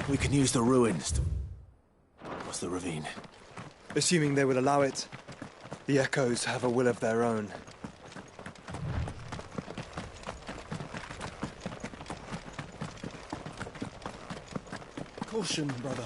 We can use the ruins to... What's the ravine? Assuming they will allow it. The echoes have a will of their own. Caution, brother.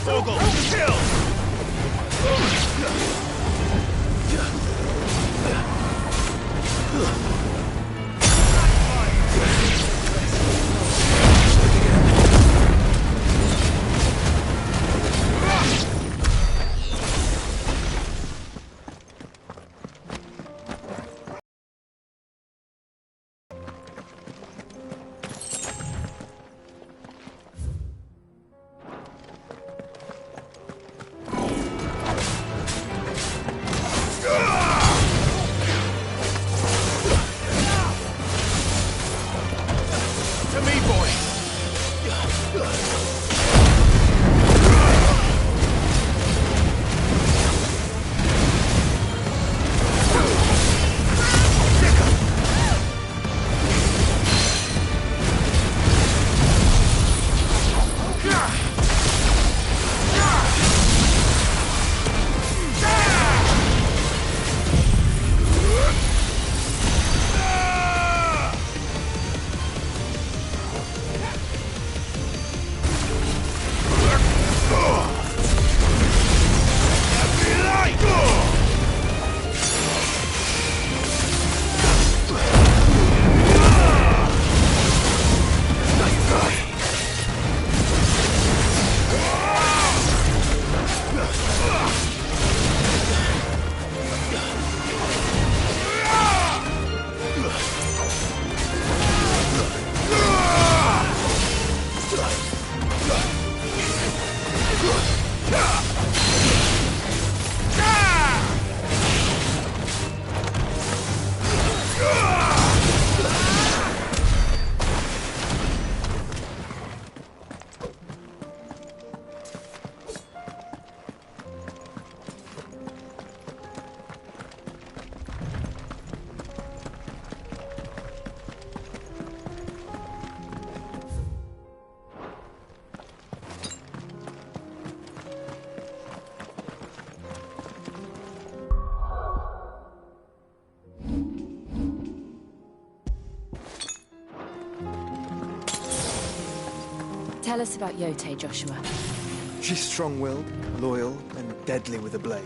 Fogel! Kill! Tell us about Yote, Joshua. She's strong-willed, loyal, and deadly with a blade.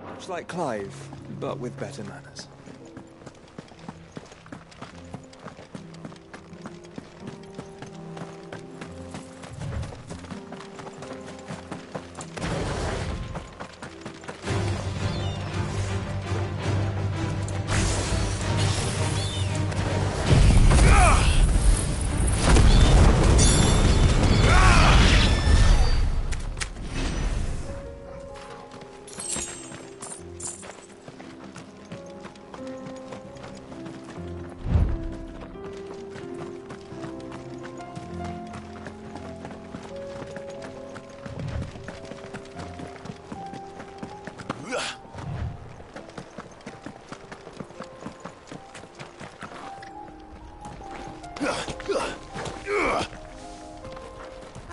Much like Clive, but with better manners.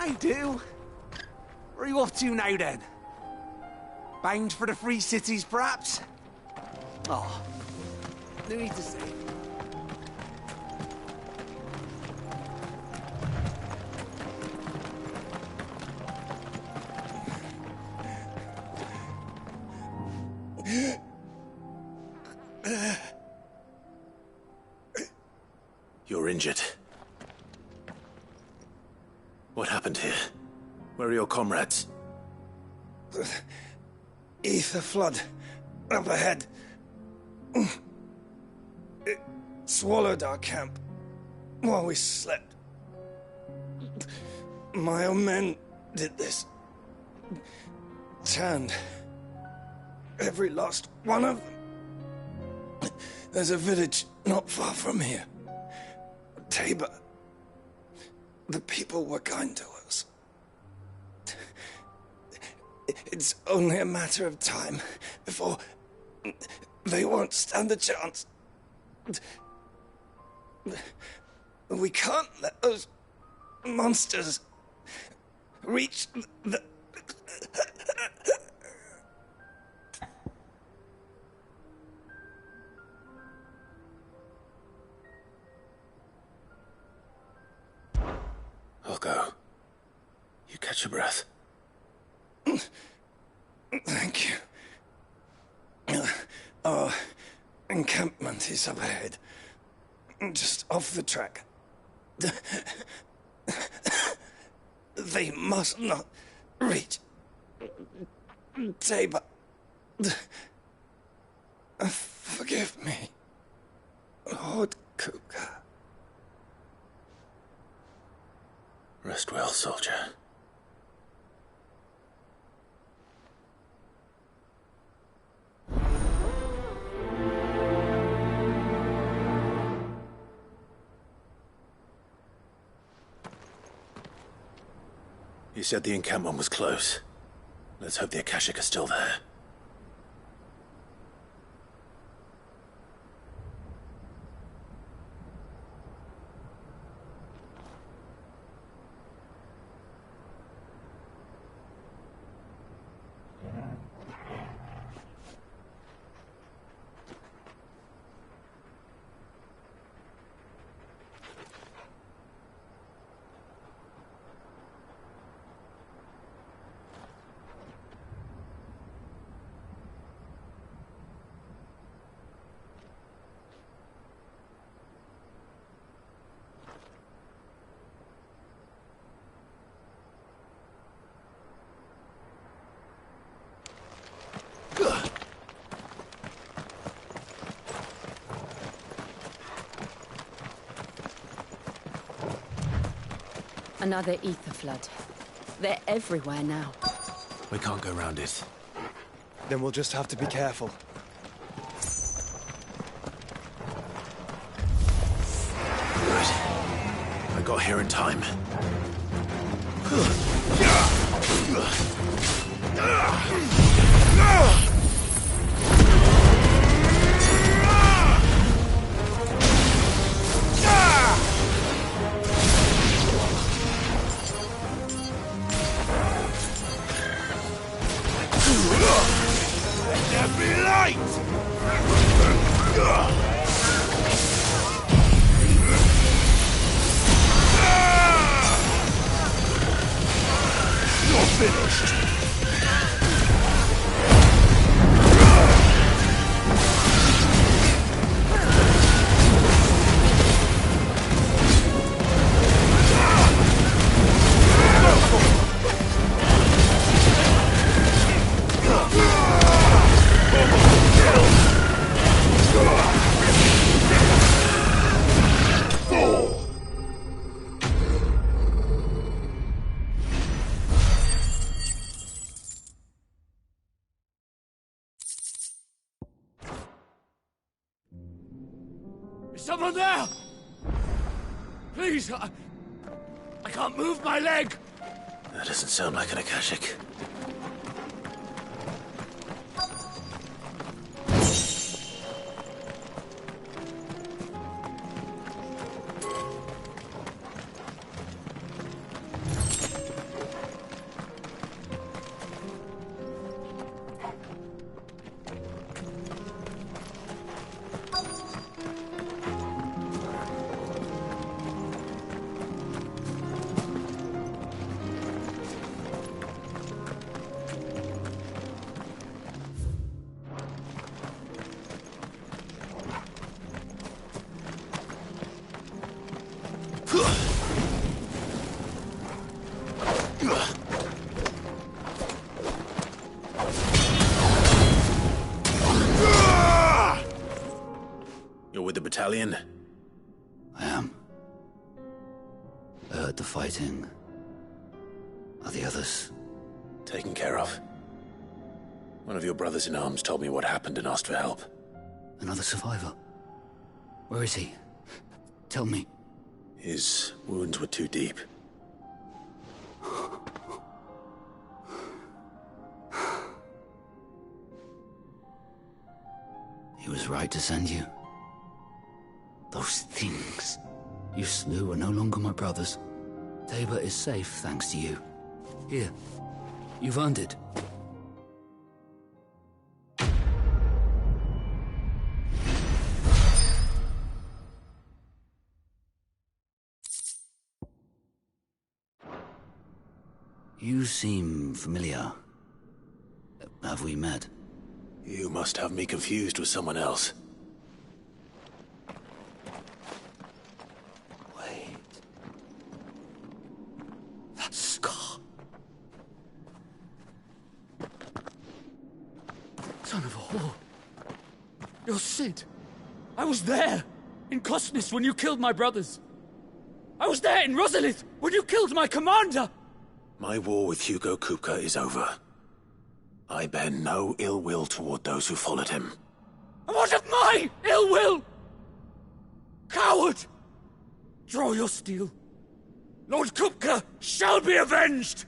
I do. Where are you off to now, then? Bound for the Free Cities, perhaps? Oh, no need to say. You're injured. What happened here? Where are your comrades? Ether flood up ahead. It swallowed our camp while we slept. My own men did this. Turned every last one of them. There's a village not far from here. Tabor. The people were kind to us. It's only a matter of time before they won't stand a chance. We can't let those monsters reach the... I'll go. You Catch your breath. Thank you. Our encampment is up ahead. Just off the track. They must not reach Tabor. Forgive me, Lord Cougar. Rest well, soldier. You said the encampment was close. Let's hope the Akashic are still there. Another ether flood. They're everywhere now. We can't go round it. Then we'll just have to be careful. Good. I got here in time. Is someone there? Please, I can't move my leg. That doesn't sound like an Akashic. You're with the battalion? I am. I heard the fighting. Are the others? Taken care of. One of your brothers in arms told me what happened and asked for help. Another survivor? Where is he? Tell me. His wounds were too deep. He was right to send you. Those things you slew are no longer my brothers. Tabor is safe thanks to you. Here, you've earned it. You seem familiar. Have we met? You must have me confused with someone else. Wait. That scar. Son of a whore. You're Sid. I was there, in Cosnes, when you killed my brothers. I was there in Rosalith, when you killed my commander! My war with Hugo Kupka is over. I bear no ill will toward those who followed him. And what of my ill will? Coward! Draw your steel. Lord Kupka shall be avenged!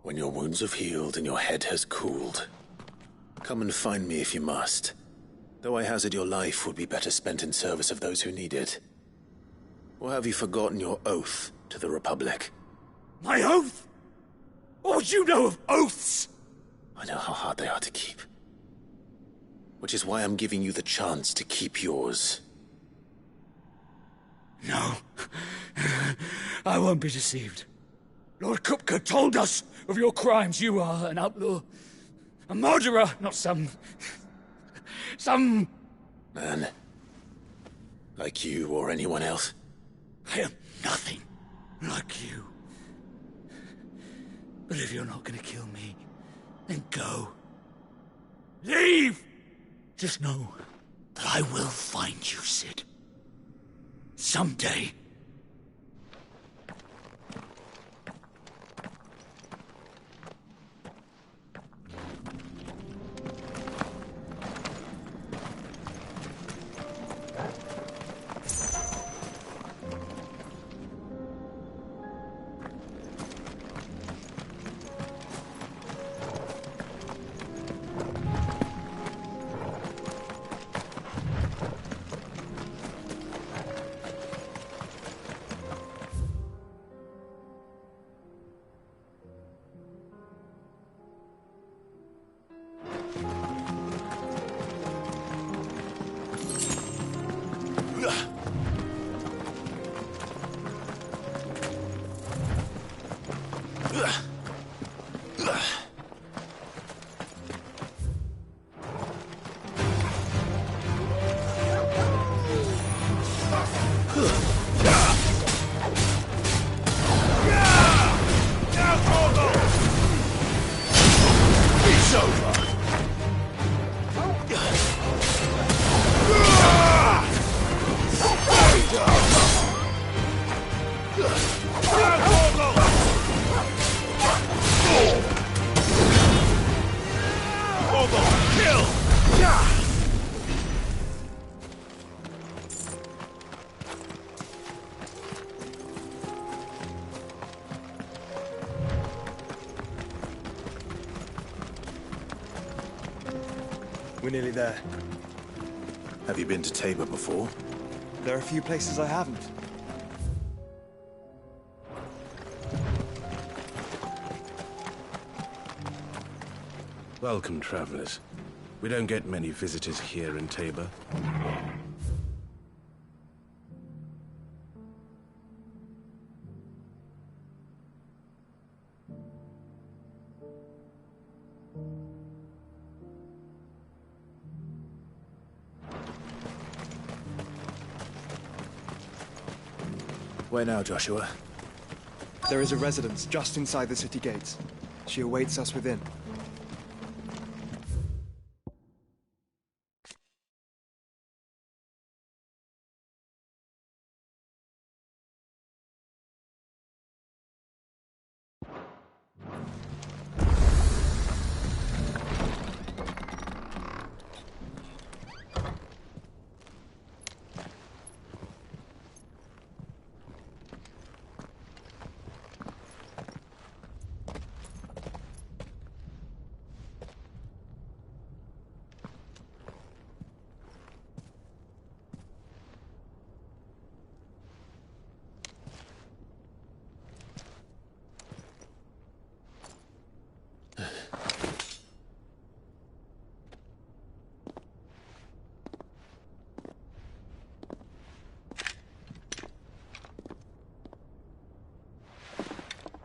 When your wounds have healed and your head has cooled, come and find me if you must. Though I hazard your life would be better spent in service of those who need it. Or have you forgotten your oath to the Republic? My oath? What would you know of oaths? I know how hard they are to keep. Which is why I'm giving you the chance to keep yours. No. I won't be deceived. Lord Kupka told us of your crimes. You are an outlaw. A murderer, not some... Man. Like you or anyone else. I am nothing like you. But if you're not gonna kill me, then go. Leave! Just know that I will find you, Sid. Someday. We're nearly there. Have you been to Tabor before? There are a few places I haven't. Welcome, travelers. We don't get many visitors here in Tabor. Where now, Joshua? There is a residence just inside the city gates. She awaits us within.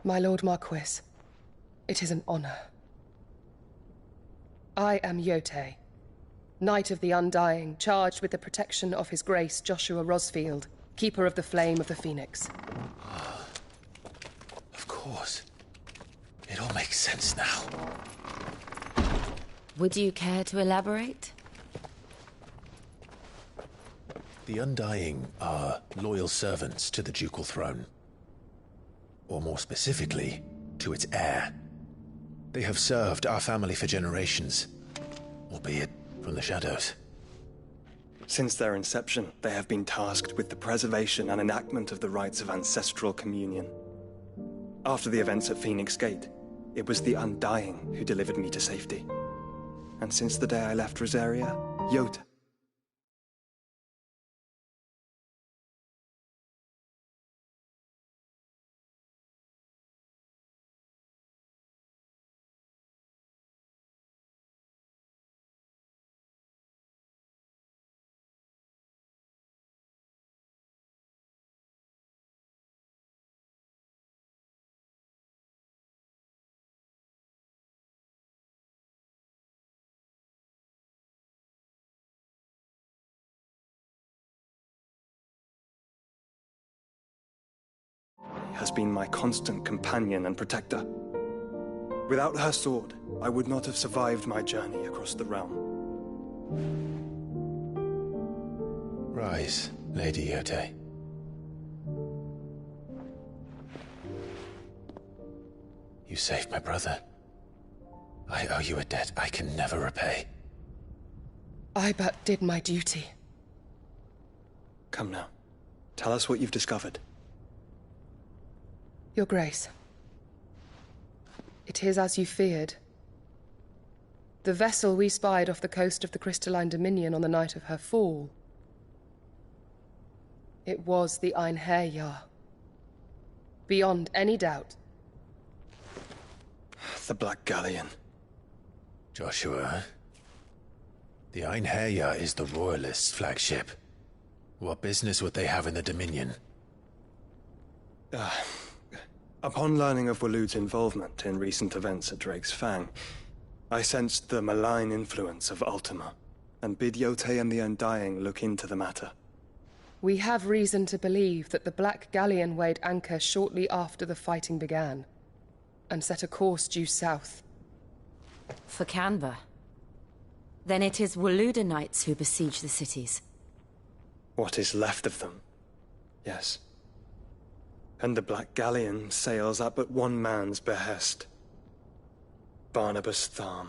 My Lord Marquis, it is an honor. I am Yote, Knight of the Undying, charged with the protection of His Grace Joshua Rosfield, Keeper of the Flame of the Phoenix. Of course. It all makes sense now. Would you care to elaborate? The Undying are loyal servants to the ducal throne. Or more specifically, to its heir. They have served our family for generations, albeit from the shadows. Since their inception, they have been tasked with the preservation and enactment of the rites of ancestral communion. After the events at Phoenix Gate, it was the Undying who delivered me to safety. And since the day I left Rosaria, Yote has been my constant companion and protector. Without her sword, I would not have survived my journey across the realm. Rise, Lady Yote. You saved my brother. I owe you a debt I can never repay. I but did my duty. Come now. Tell us what you've discovered. Your Grace. It is as you feared. The vessel we spied off the coast of the Crystalline Dominion on the night of her fall. It was the Einherjar. Beyond any doubt. The Black Galleon. Joshua, the Einherjar is the Royalists' flagship. What business would they have in the Dominion? Upon learning of Waloed's involvement in recent events at Drake's Fang, I sensed the malign influence of Ultima, and bid Yote and the Undying look into the matter. We have reason to believe that the Black Galleon weighed anchor shortly after the fighting began, and set a course due south. For Canva. Then it is Waloed Knights who besiege the cities. What is left of them? Yes. And the Black Galleon sails at but one man's behest. Barnabas Tharm.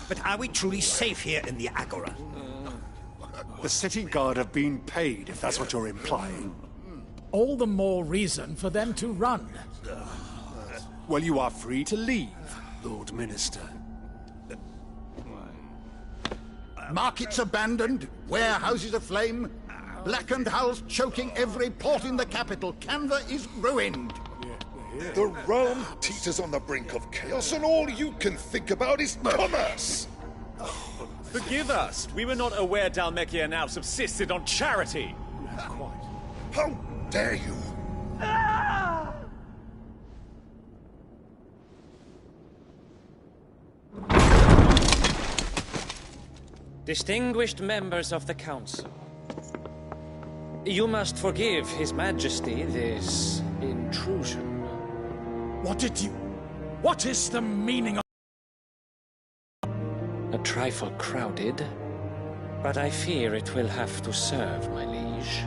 But are we truly safe here in the Agora? The city guard have been paid, if that's what you're implying. All the more reason for them to run. Well, you are free to leave, Lord Minister. Markets abandoned, warehouses aflame, blackened hulls choking every port in the capital. Canva is ruined. The realm teeters on the brink of chaos, and all you can think about is commerce! Forgive us! We were not aware Dhalmekia now subsisted on charity! How dare you! Distinguished members of the Council, you must forgive His Majesty this intrusion. What is the meaning of... A trifle crowded, but I fear it will have to serve, my liege.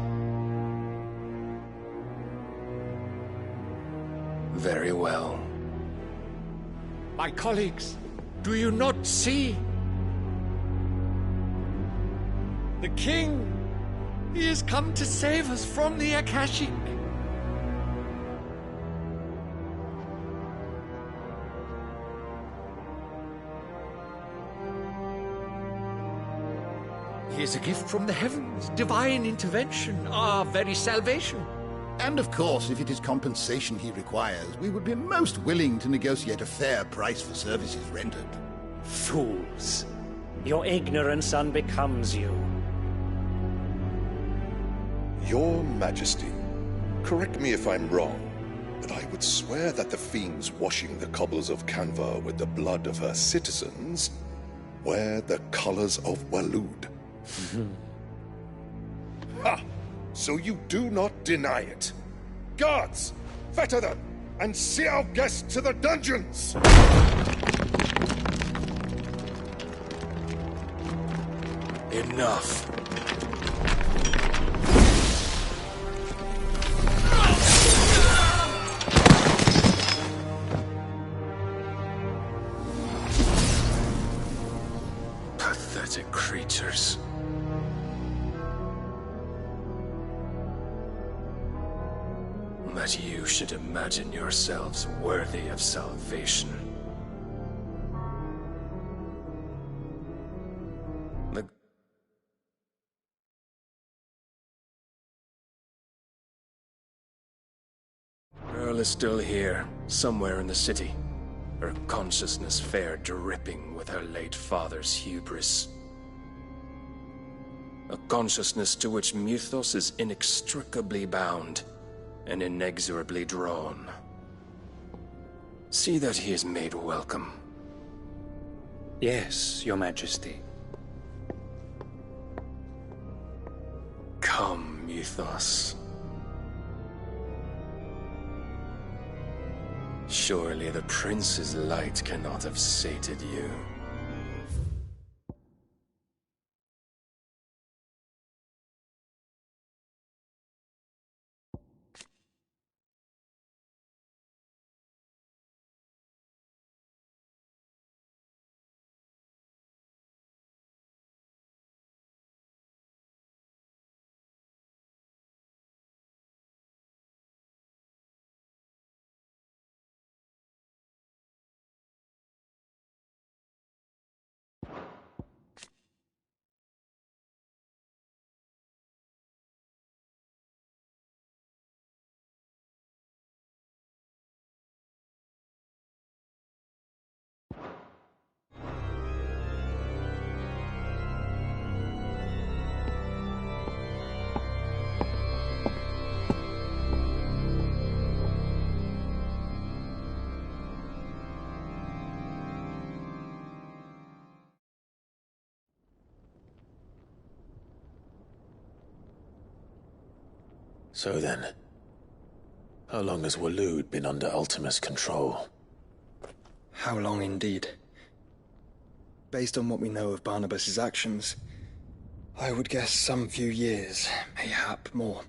Very well. My colleagues, do you not see? The king He has come to save us from the Akashic. He is a gift from the heavens, divine intervention, our very salvation. And of course, if it is compensation he requires, we would be most willing to negotiate a fair price for services rendered. Fools. Your ignorance unbecomes you. Your Majesty, correct me if I'm wrong, but I would swear that the fiends washing the cobbles of Canva with the blood of her citizens wear the colors of Waloed. Ha! So you do not deny it. Guards, fetter them, and see our guests to the dungeons! Enough. Pathetic creatures. That you should imagine yourselves worthy of salvation. The girl is still here, somewhere in the city. Her consciousness fair dripping with her late father's hubris. A consciousness to which Mythos is inextricably bound and inexorably drawn. See that he is made welcome. Yes, Your Majesty. Come, Mythos. Surely the prince's light cannot have sated you. So then, how long has Waloed been under Ultima's control? How long indeed? Based on what we know of Barnabas's actions, I would guess some few years, mayhap more.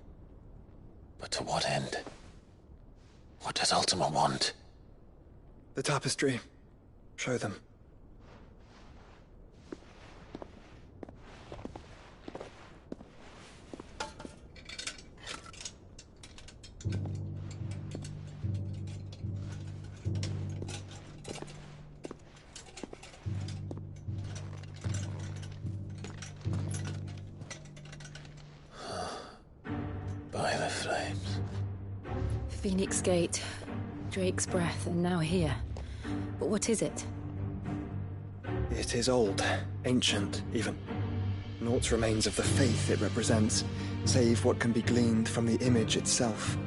But to what end? What does Ultima want? The tapestry. Show them. By the flames. Phoenix Gate, Drake's Breath, and now here. But what is it? It is old, ancient, even. Naught remains of the faith it represents, save what can be gleaned from the image itself.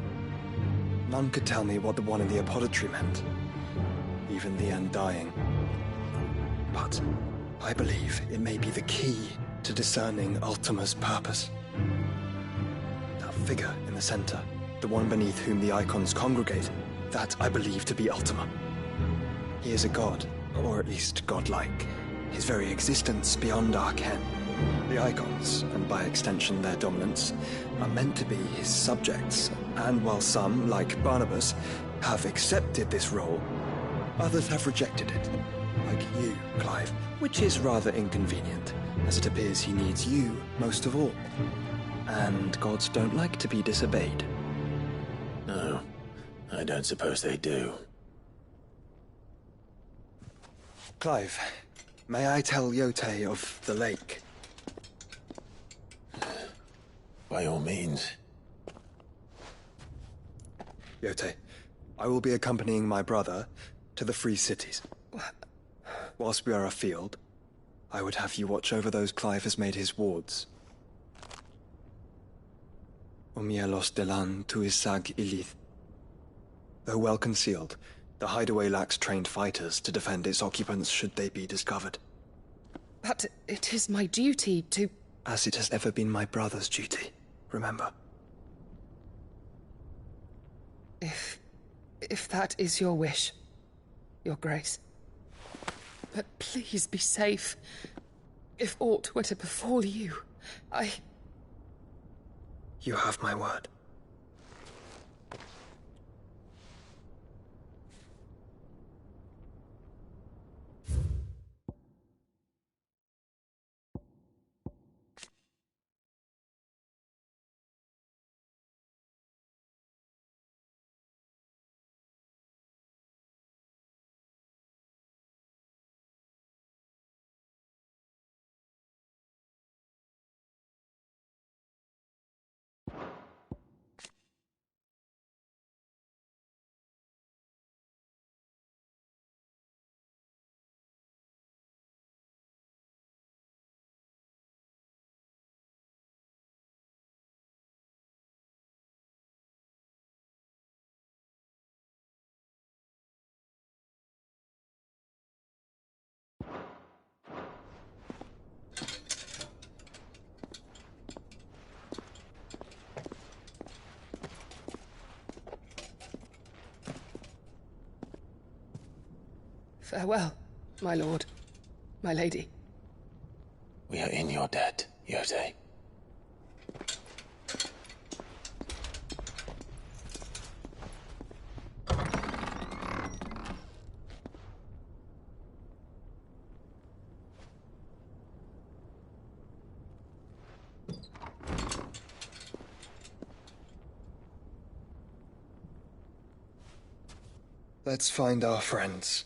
None could tell me what the one in the apothecary meant, even the Undying. But I believe it may be the key to discerning Ultima's purpose. That figure in the center, the one beneath whom the icons congregate, that I believe to be Ultima. He is a god, or at least godlike, his very existence beyond our ken. The icons, and by extension their dominants, are meant to be his subjects, and while some, like Barnabas, have accepted this role, others have rejected it, like you, Clive, which is rather inconvenient, as it appears he needs you most of all. And gods don't like to be disobeyed. No, I don't suppose they do. Clive, may I tell Yote of the lake? By all means. Yote, I will be accompanying my brother to the Free Cities. Whilst we are afield, I would have you watch over those Clive has made his wards. Omielos delan tuisag ilith. Though well concealed, the hideaway lacks trained fighters to defend its occupants should they be discovered. But it is my duty to... As it has ever been my brother's duty, remember. If that is your wish, Your Grace. But please be safe. If aught were to befall you, You have my word. Farewell, my lord, my lady. We are in your debt, Yote. Let's find our friends.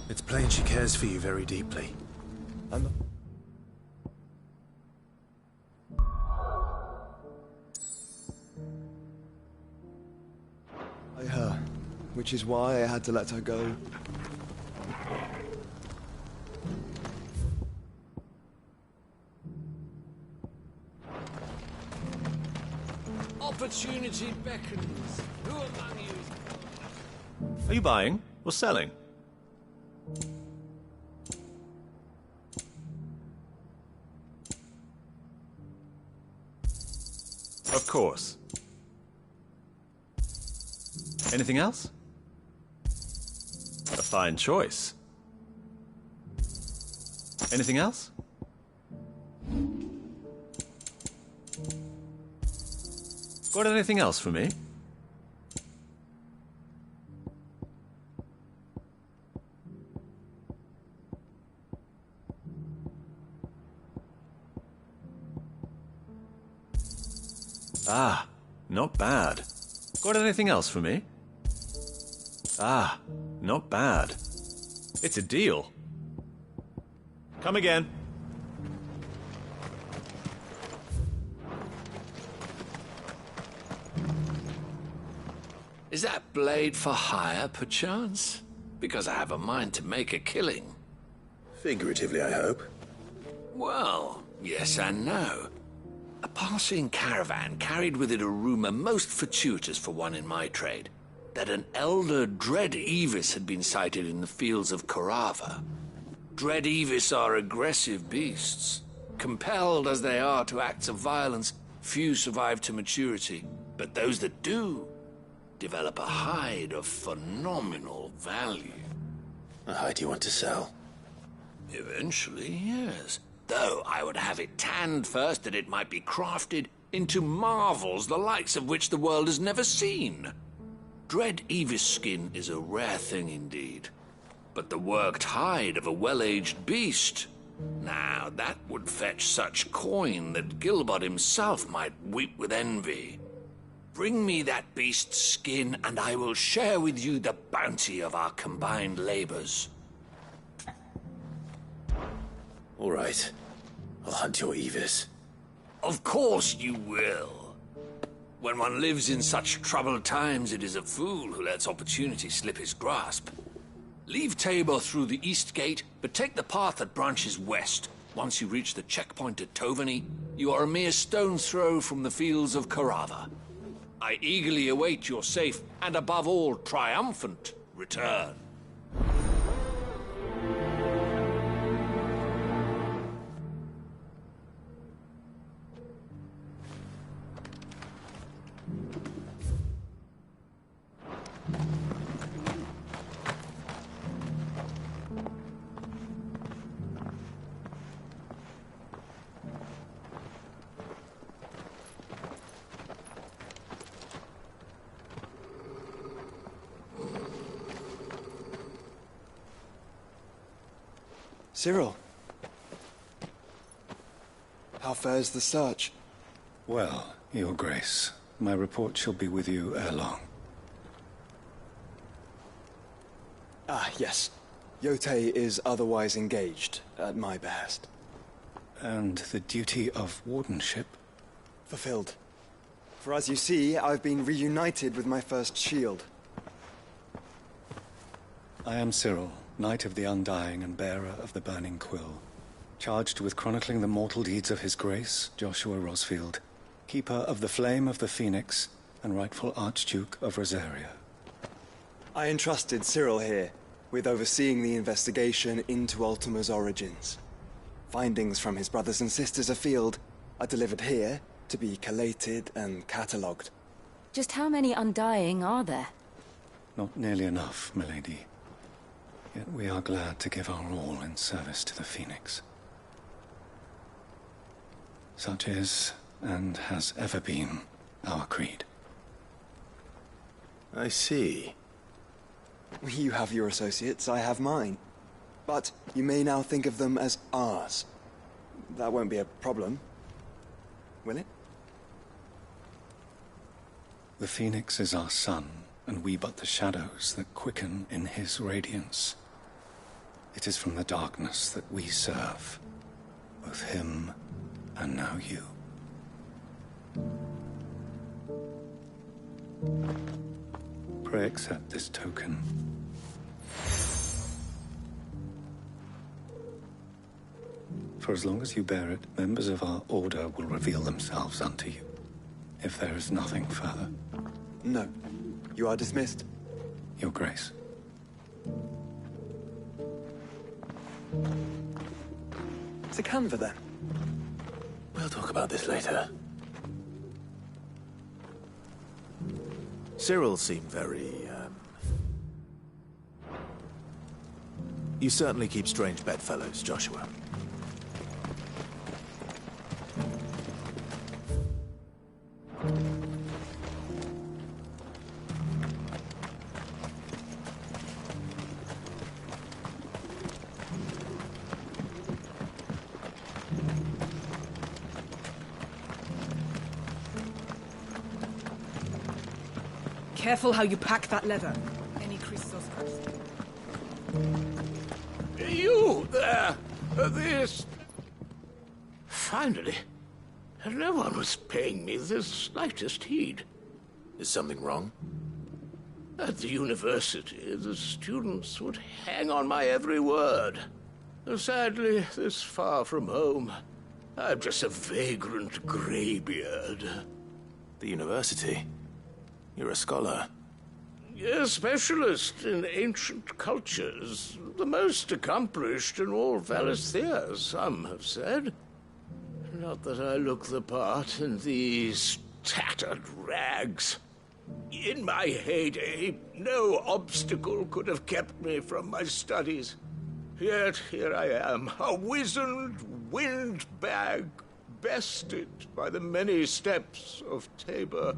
It's plain she cares for you very deeply. Which is why I had to let her go. Opportunity beckons. Who among you? Are you buying or selling? Of course. Anything else? A fine choice. Anything else? Got anything else for me? Ah, not bad. Got anything else for me? Ah, not bad. It's a deal. Come again. Is that blade for hire, perchance? Because I have a mind to make a killing. Figuratively, I hope. Well, yes and no. A passing caravan carried with it a rumor most fortuitous for one in my trade, that an elder Dread Evis had been sighted in the fields of Korava. Dread Evis are aggressive beasts. Compelled as they are to acts of violence, few survive to maturity, but those that do develop a hide of phenomenal value. A hide you want to sell? Eventually, yes. Though I would have it tanned first that it might be crafted into marvels the likes of which the world has never seen. Dread Evis skin is a rare thing indeed. But the worked hide of a well-aged beast, now that would fetch such coin that Gilbert himself might weep with envy. Bring me that beast's skin, and I will share with you the bounty of our combined labors. All right. I'll hunt your Evis. Of course you will. When one lives in such troubled times, it is a fool who lets opportunity slip his grasp. Leave Tabor through the east gate, but take the path that branches west. Once you reach the checkpoint at Tovany, you are a mere stone's throw from the fields of Carava. I eagerly await your safe, and above all, triumphant return. Cyril. How fares the search? Well, Your Grace, my report shall be with you ere long. Ah, yes. Yotei is otherwise engaged, at my behest. And the duty of wardenship? Fulfilled. For as you see, I've been reunited with my first shield. I am Cyril, Knight of the Undying and bearer of the Burning Quill, charged with chronicling the mortal deeds of His Grace, Joshua Rosfield, Keeper of the Flame of the Phoenix, and rightful Archduke of Rosaria. I entrusted Cyril here with overseeing the investigation into Ultima's origins. Findings from his brothers and sisters afield are delivered here to be collated and catalogued. Just how many Undying are there? Not nearly enough, milady. Yet we are glad to give our all in service to the Phoenix. Such is, and has ever been, our creed. I see. You have your associates, I have mine. But you may now think of them as ours. That won't be a problem, will it? The Phoenix is our sun, and we but the shadows that quicken in his radiance. It is from the darkness that we serve, both him and now you. Pray accept this token. For as long as you bear it, members of our order will reveal themselves unto you, if there is nothing further. No. You are dismissed. Your Grace. To Canva, then. We'll talk about this later. Cyril seemed very, You certainly keep strange bedfellows, Joshua. Careful how you pack that leather. Any creases or scratches. You there! This... Finally, no one was paying me the slightest heed. Is something wrong? At the university, the students would hang on my every word. Sadly, this far from home, I'm just a vagrant greybeard. The university? You're a scholar. A specialist in ancient cultures. The most accomplished in all Valisthea, some have said. Not that I look the part in these tattered rags. In my heyday, no obstacle could have kept me from my studies. Yet here I am, a wizened windbag, bested by the many steps of Tabor.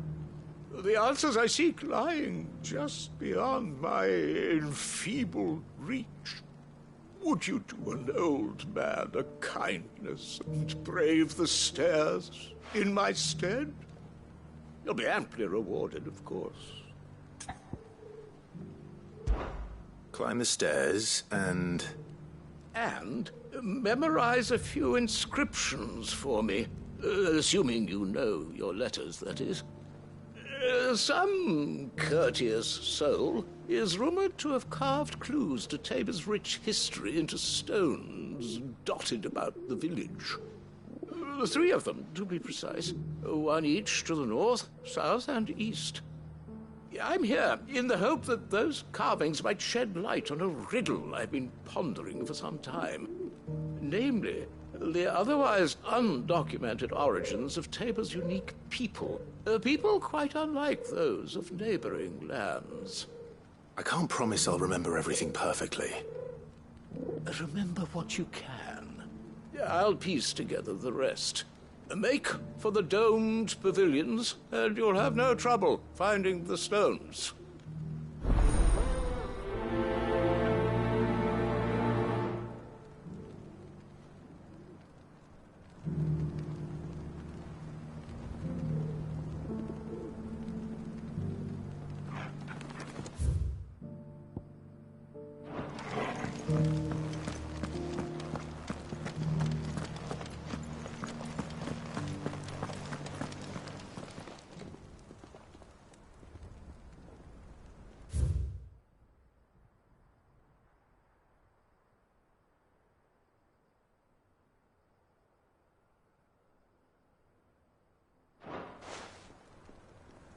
The answers I seek lying just beyond my enfeebled reach. Would you do an old man a kindness and brave the stairs in my stead? You'll be amply rewarded, of course. Climb the stairs and... And memorize a few inscriptions for me, assuming you know your letters, that is. Some courteous soul is rumored to have carved clues to Tabor's rich history into stones dotted about the village. 3 of them, to be precise. 1 each to the north, south, and east. I'm here in the hope that those carvings might shed light on a riddle I've been pondering for some time. Namely, the otherwise undocumented origins of Tabor's unique people. People quite unlike those of neighboring lands. I can't promise I'll remember everything perfectly. Remember what you can. I'll piece together the rest. Make for the domed pavilions, and you'll have no trouble finding the stones.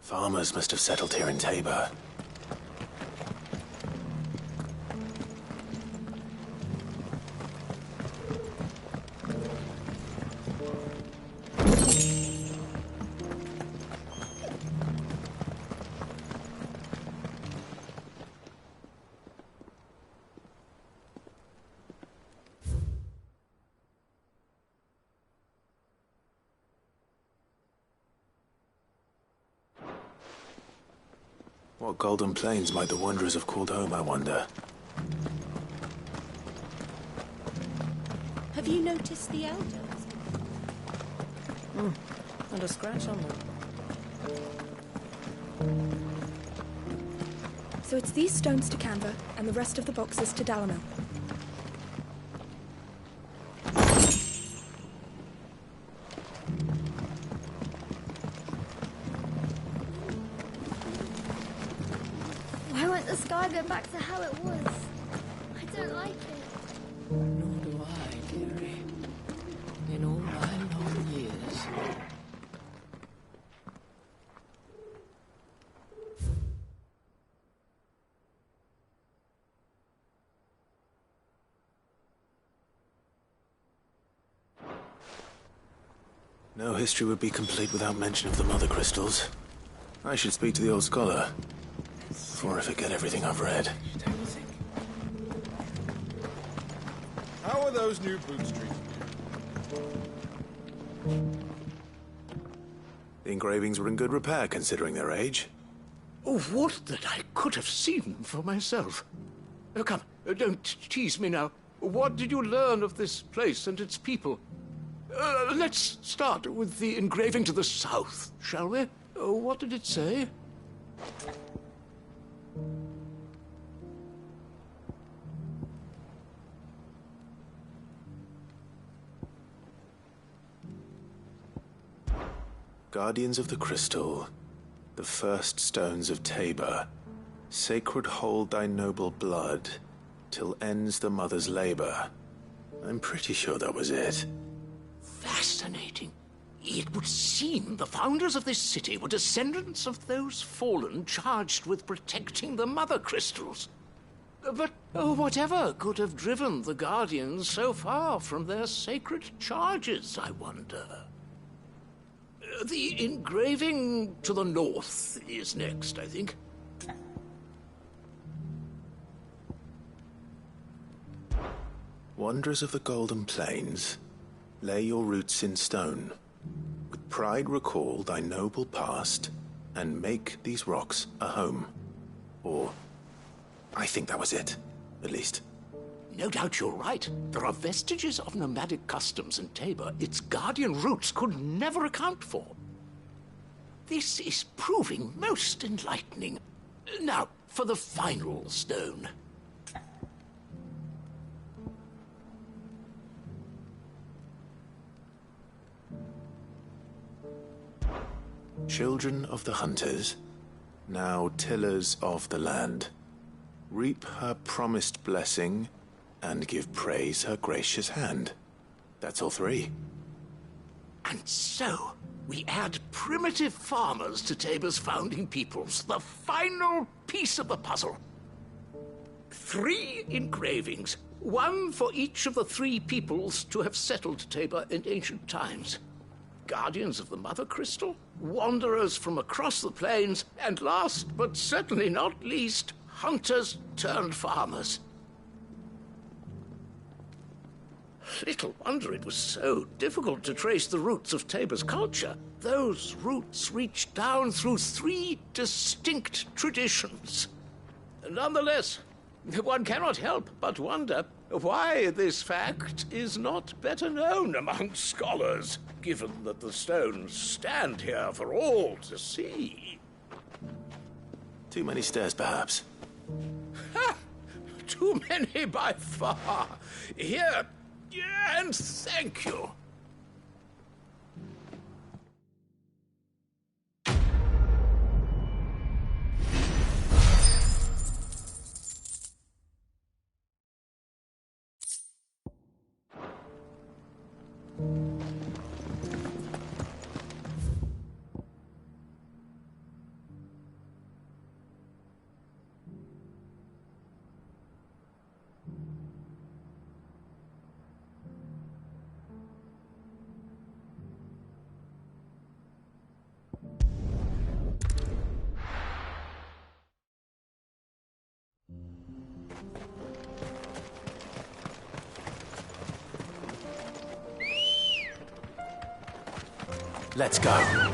Farmers must have settled here in Tabor. What golden plains might the wanderers have called home, I wonder? Have you noticed the elders? Not a scratch on them. So it's these stones to Canva, and the rest of the boxes to Dalamo. Why won't the sky go back to how it was? I don't like it. Nor do I, dearie. In all my long years. No history would be complete without mention of the mother crystals. I should speak to the old scholar before I forget everything I've read. How are those new boots treating you? The engravings were in good repair considering their age. Oh, would that I could have seen them for myself. Oh, come, don't tease me now. What did you learn of this place and its people? Let's start with the engraving to the south, shall we? What did it say? Guardians of the Crystal, the first stones of Tabor, sacred hold thy noble blood, till ends the mother's labor. I'm pretty sure that was it. Fascinating. It would seem the founders of this city were descendants of those fallen charged with protecting the mother crystals. But whatever could have driven the Guardians so far from their sacred charges, I wonder? The engraving to the north is next, I think. Wanderers of the Golden Plains, lay your roots in stone. With pride recall thy noble past, and make these rocks a home. Or, I think that was it, at least. No doubt you're right. There are vestiges of nomadic customs in Tabor its guardian roots could never account for. This is proving most enlightening. Now, for the final stone. Children of the hunters, now tillers of the land, reap her promised blessing and give praise her gracious hand. That's all three. And so, we add primitive farmers to Tabor's founding peoples, the final piece of the puzzle. 3 engravings, one for each of the 3 peoples to have settled Tabor in ancient times. Guardians of the Mother Crystal, wanderers from across the plains, and last but certainly not least, hunters turned farmers. Little wonder it was so difficult to trace the roots of Tabor's culture. Those roots reach down through 3 distinct traditions. Nonetheless, one cannot help but wonder why this fact is not better known among scholars, given that the stones stand here for all to see. Too many stairs, perhaps. Ha! Too many by far. Here, and thank you. Let's go.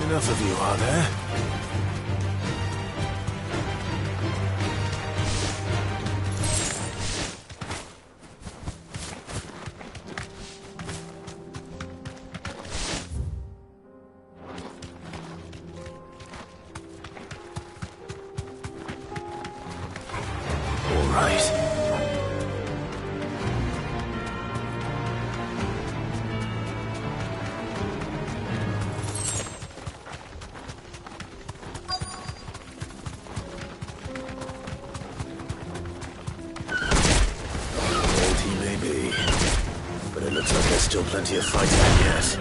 Enough of you, are there? All right. Still plenty of fighting yet.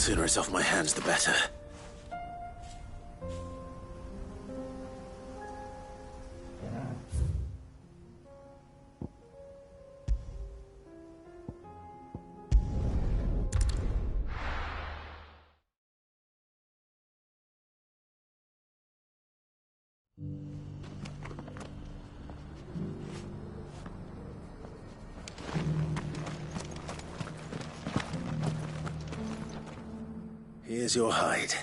sooner it's off my hands, the better. Here's your hide,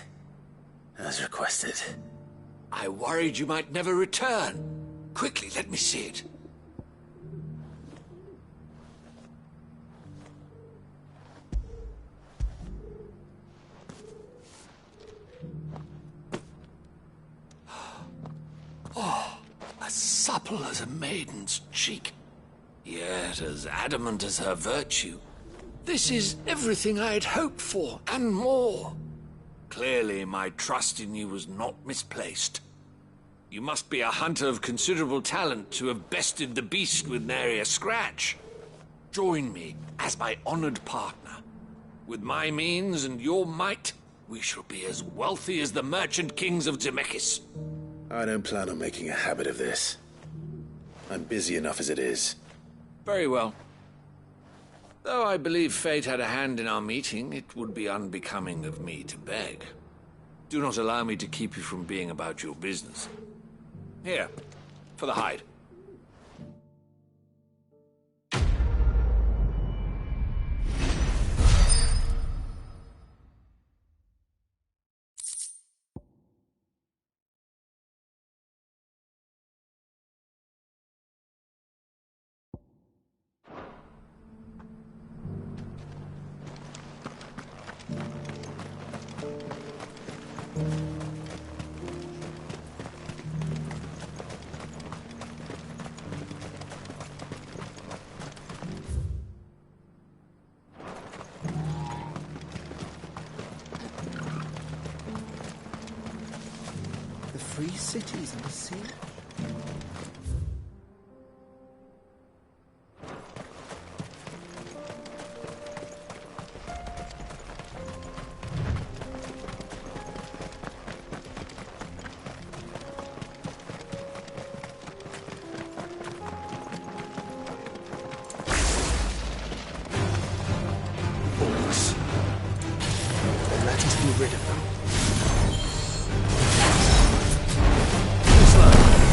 as requested. I worried you might never return. Quickly, let me see it. Oh, as supple as a maiden's cheek, yet as adamant as her virtue. This is everything I had hoped for, and more. Clearly, my trust in you was not misplaced. You must be a hunter of considerable talent to have bested the beast with nary a scratch. Join me as my honored partner. With my means and your might, we shall be as wealthy as the merchant kings of Zemeckis. I don't plan on making a habit of this. I'm busy enough as it is. Very well. Though I believe fate had a hand in our meeting, it would be unbecoming of me to beg. Do not allow me to keep you from being about your business. Here, for the hide. Free cities and the sea. Orcs. Let us be rid of them. Slow.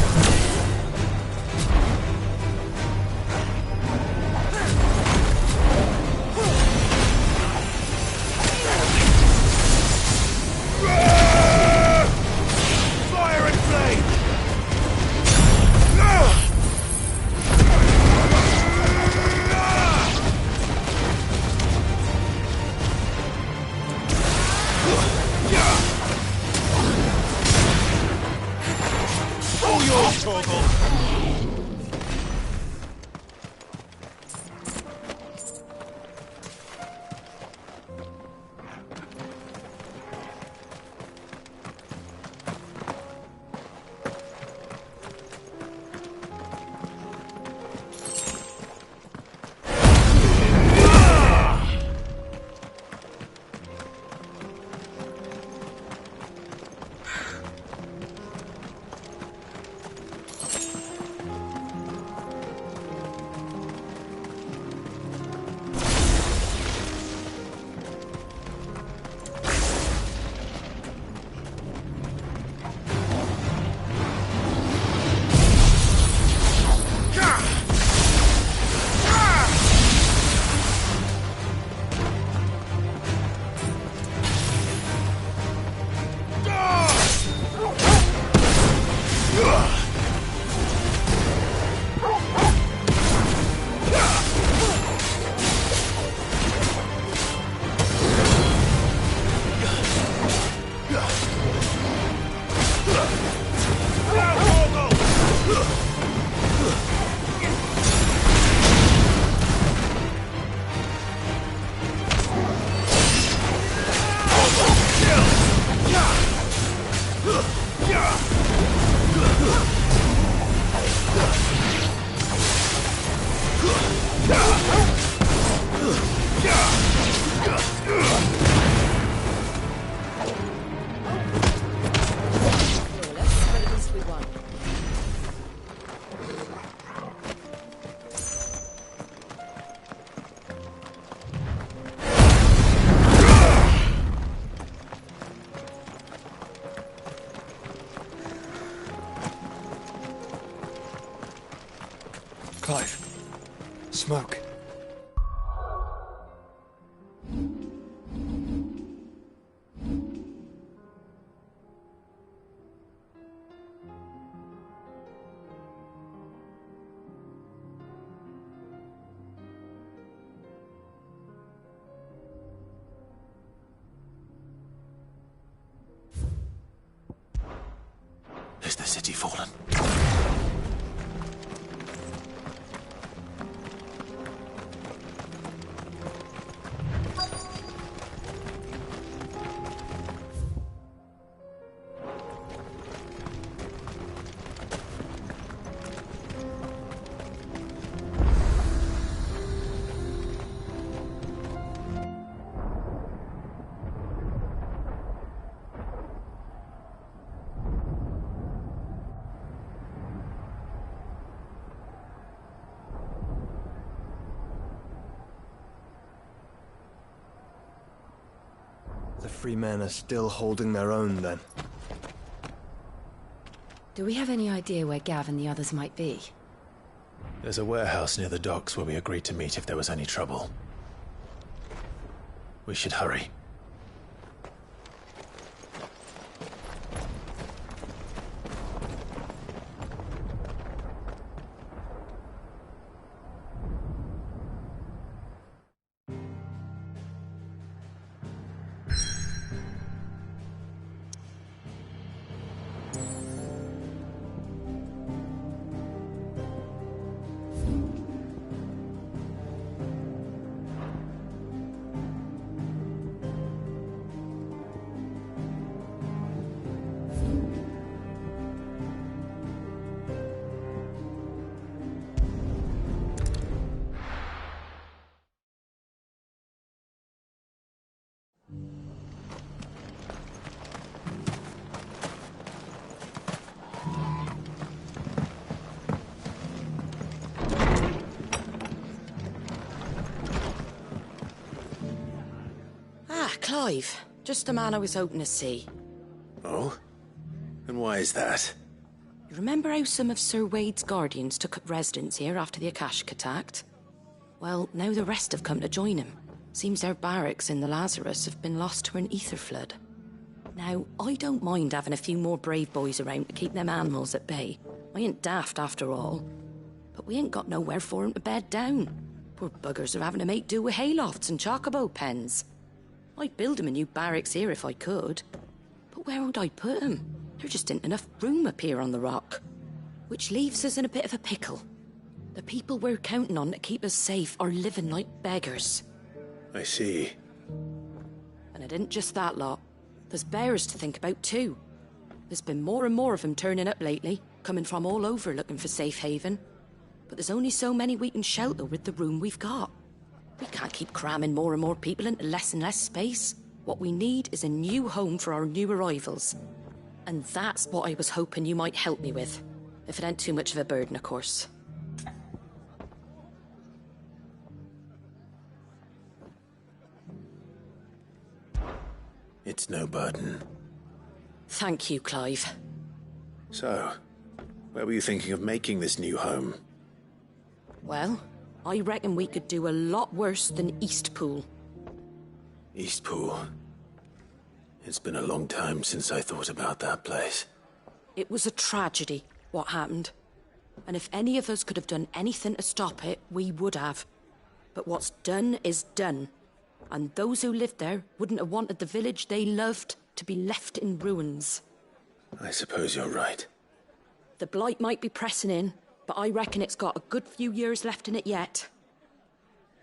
Clive. Smoke. Is the city fallen? The free men are still holding their own, then. Do we have any idea where Gav and the others might be? There's a warehouse near the docks where we agreed to meet if there was any trouble. We should hurry. Clive, just the man I was hoping to see. Oh? And why is that? You remember how some of Sir Wade's guardians took up residence here after the Akashic attacked? Well, now the rest have come to join him. Seems their barracks in the Lazarus have been lost to an ether flood. Now, I don't mind having a few more brave boys around to keep them animals at bay. I ain't daft after all. But we ain't got nowhere for 'em to bed down. Poor buggers are having to make do with haylofts and chocobo pens. I'd build 'em a new barracks here if I could. But where would I put 'em? There just ain't enough room up here on the rock. Which leaves us in a bit of a pickle. The people we're counting on to keep us safe are living like beggars. I see. And it isn't just that lot. There's bears to think about too. There's been more and more of them turning up lately, coming from all over looking for safe haven. But there's only so many we can shelter with the room we've got. We can't keep cramming more and more people into less and less space. What we need is a new home for our new arrivals. And that's what I was hoping you might help me with. If it ain't too much of a burden, of course. It's no burden. Thank you, Clive. So, where were you thinking of making this new home? Well, I reckon we could do a lot worse than Eastpool. Eastpool. It's been a long time since I thought about that place. It was a tragedy, what happened. And if any of us could have done anything to stop it, we would have. But what's done is done. And those who lived there wouldn't have wanted the village they loved to be left in ruins. I suppose you're right. The blight might be pressing in, but I reckon it's got a good few years left in it yet.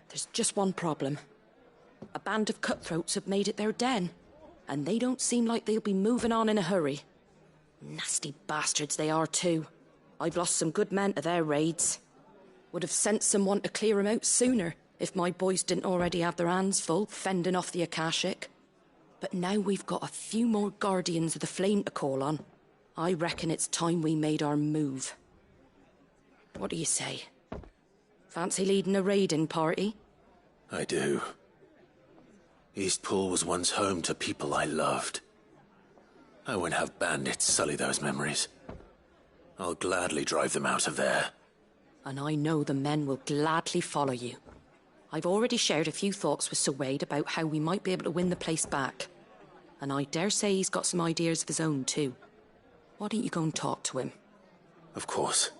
There's just one problem. A band of cutthroats have made it their den, and they don't seem like they'll be moving on in a hurry. Nasty bastards they are too. I've lost some good men to their raids. Would have sent someone to clear 'em out sooner if my boys didn't already have their hands full fending off the Akashic. But now we've got a few more guardians of the flame to call on. I reckon it's time we made our move. What do you say? Fancy leading a raiding party? I do. Eastpool was once home to people I loved. I won't have bandits sully those memories. I'll gladly drive them out of there. And I know the men will gladly follow you. I've already shared a few thoughts with Sir Wade about how we might be able to win the place back. And I dare say he's got some ideas of his own too. Why don't you go and talk to him? Of course.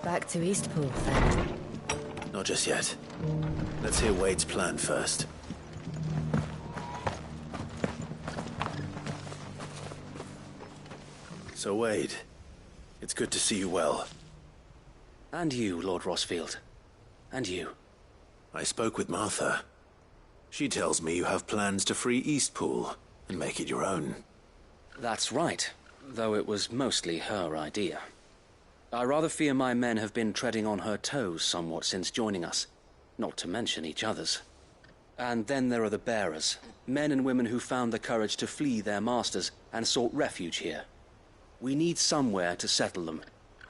Back to Eastpool, then. Not just yet. Let's hear Wade's plan first. So, Wade, it's good to see you well. And you, Lord Rosfield. And you. I spoke with Martha. She tells me you have plans to free Eastpool and make it your own. That's right, though it was mostly her idea. I rather fear my men have been treading on her toes somewhat since joining us, not to mention each other's. And then there are the bearers, men and women who found the courage to flee their masters and sought refuge here. We need somewhere to settle them,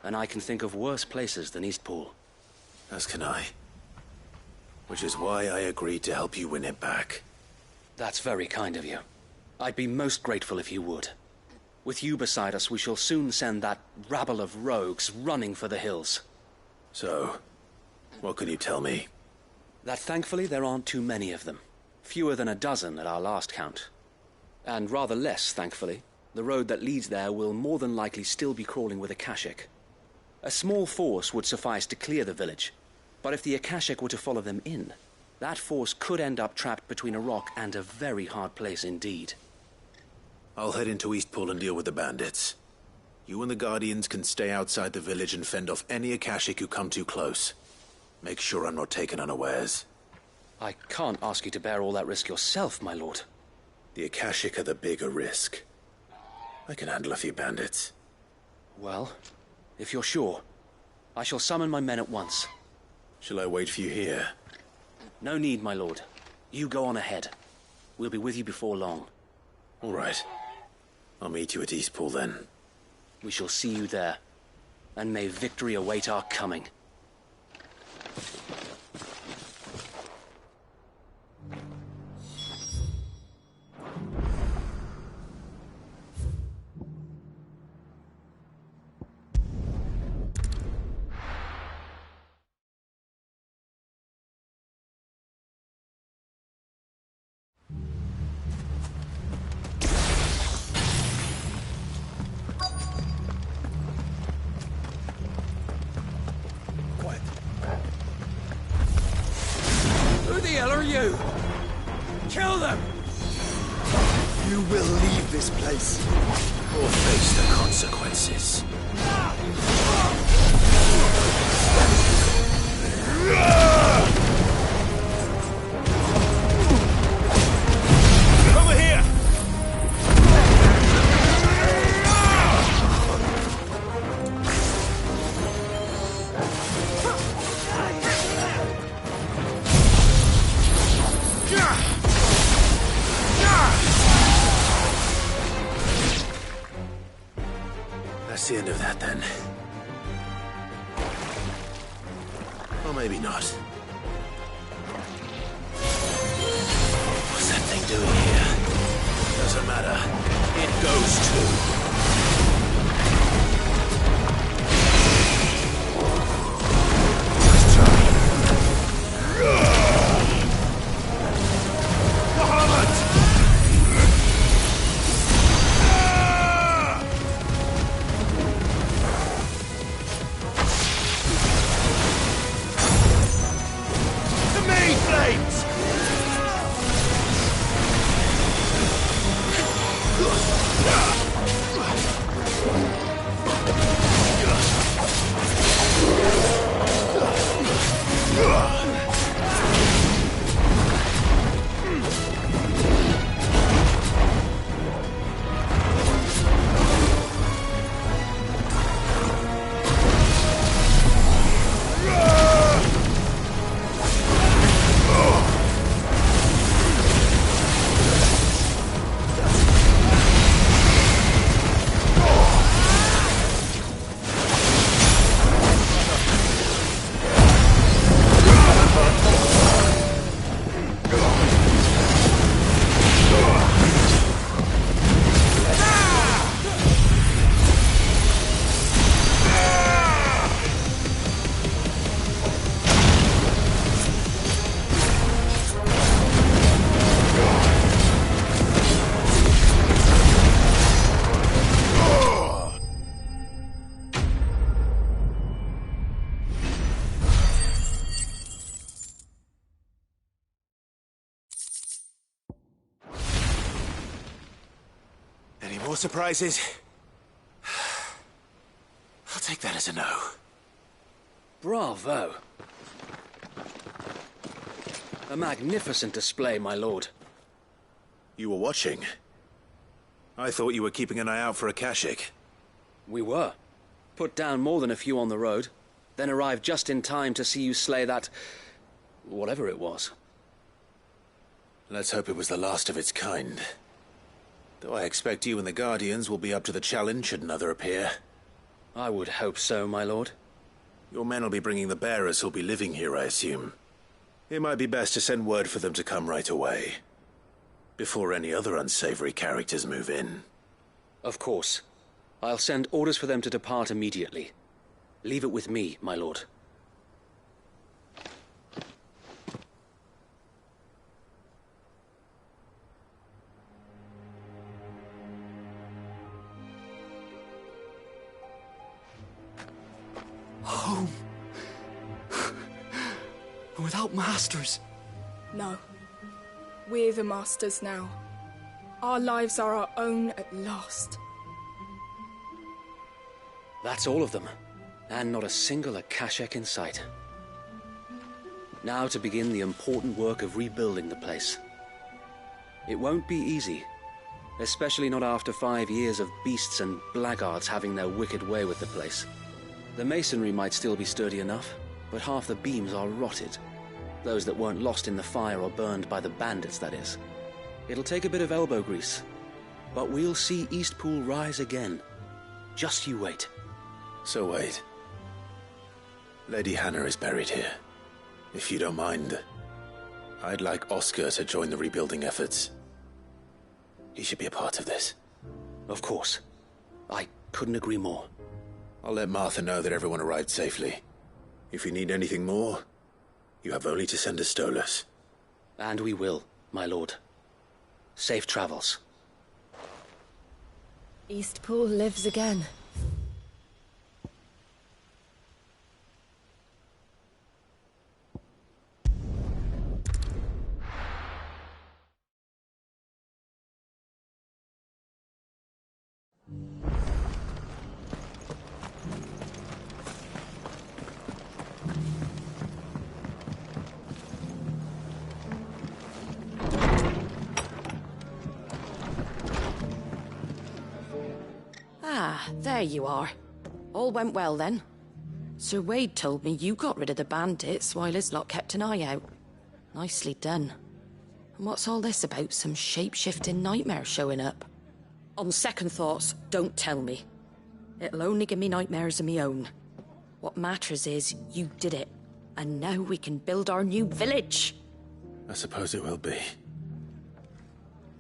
and I can think of worse places than Eastpool. As can I. Which is why I agreed to help you win it back. That's very kind of you. I'd be most grateful if you would. With you beside us, we shall soon send that rabble of rogues running for the hills. So, what can you tell me? That thankfully there aren't too many of them. Fewer than a dozen at our last count. And rather less, thankfully, the road that leads there will more than likely still be crawling with Akashic. A small force would suffice to clear the village, but if the Akashic were to follow them in, that force could end up trapped between a rock and a very hard place indeed. I'll head into Eastpool and deal with the bandits. You and the Guardians can stay outside the village and fend off any Akashic who come too close. Make sure I'm not taken unawares. I can't ask you to bear all that risk yourself, my lord. The Akashic are the bigger risk. I can handle a few bandits. Well, if you're sure, I shall summon my men at once. Shall I wait for you here? No need, my lord. You go on ahead. We'll be with you before long. All right. I'll meet you at Eastpool then. We shall see you there. And may victory await our coming. Who the hell are you? Kill them! You will leave this place. Or face the consequences. Over here! That's the end of that, then. Or maybe not. What's that thing doing here? Doesn't matter. It goes too. More surprises? I'll take that as a no. Bravo. A magnificent display, my lord. You were watching? I thought you were keeping an eye out for a Kashik. We were. Put down more than a few on the road, then arrived just in time to see you slay that... whatever it was. Let's hope it was the last of its kind. Though I expect you and the Guardians will be up to the challenge should another appear. I would hope so, my lord. Your men will be bringing the bearers who'll be living here, I assume. It might be best to send word for them to come right away, before any other unsavory characters move in. Of course. I'll send orders for them to depart immediately. Leave it with me, my lord. Home. Without masters. No. We're the masters now. Our lives are our own at last. That's all of them, and not a single Akashek in sight. Now to begin the important work of rebuilding the place. It won't be easy, especially not after 5 years of beasts and blackguards having their wicked way with the place. The masonry might still be sturdy enough, but half the beams are rotted. Those that weren't lost in the fire or burned by the bandits, that is. It'll take a bit of elbow grease, but we'll see Eastpool rise again. Just you wait. So wait. Lady Hannah is buried here. If you don't mind, I'd like Oscar to join the rebuilding efforts. He should be a part of this. Of course. I couldn't agree more. I'll let Martha know that everyone arrived safely. If you need anything more, you have only to send a Stolas. And we will, my lord. Safe travels. Eastpool lives again. Ah, there you are. All went well then. Sir Wade told me you got rid of the bandits while his lot kept an eye out. Nicely done. And what's all this about some shape-shifting nightmare showing up? On second thoughts, don't tell me. It'll only give me nightmares of me own. What matters is you did it. And now we can build our new village. I suppose it will be.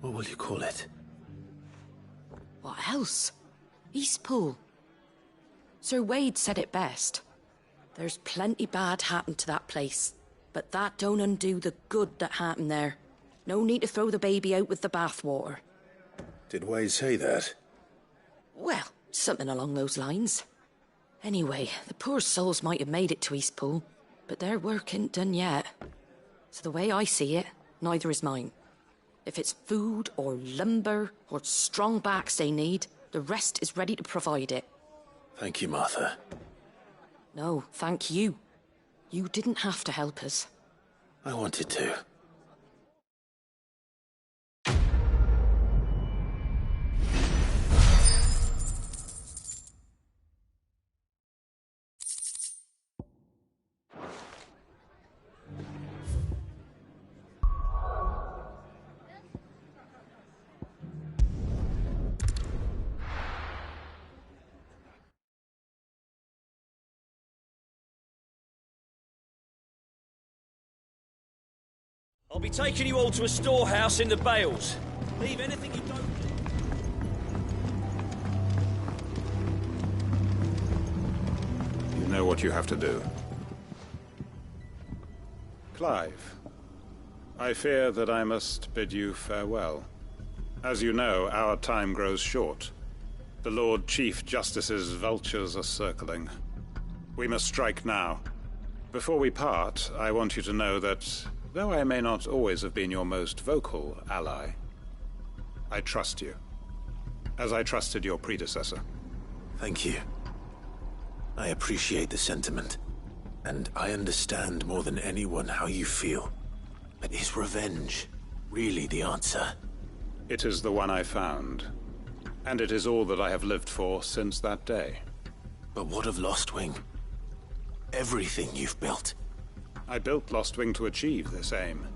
What will you call it? What else? Eastpool. Sir Wade said it best. There's plenty bad happened to that place, but that don't undo the good that happened there. No need to throw the baby out with the bathwater. Did Wade say that? Well, something along those lines. Anyway, the poor souls might have made it to Eastpool, but their work ain't done yet. So the way I see it, neither is mine. If it's food or lumber or strong backs they need, the rest is ready to provide it. Thank you, Martha. No, thank you. You didn't have to help us. I wanted to. I'll be taking you all to a storehouse in the Bales. Leave anything you don't... You know what you have to do. Clive, I fear that I must bid you farewell. As you know, our time grows short. The Lord Chief Justice's vultures are circling. We must strike now. Before we part, I want you to know that, though I may not always have been your most vocal ally, I trust you. as I trusted your predecessor. Thank you. I appreciate the sentiment, and I understand more than anyone how you feel. But is revenge really the answer? It is the one I found, and it is all that I have lived for since that day. But what of Lostwing? Everything you've built. I built Lostwing to achieve this aim.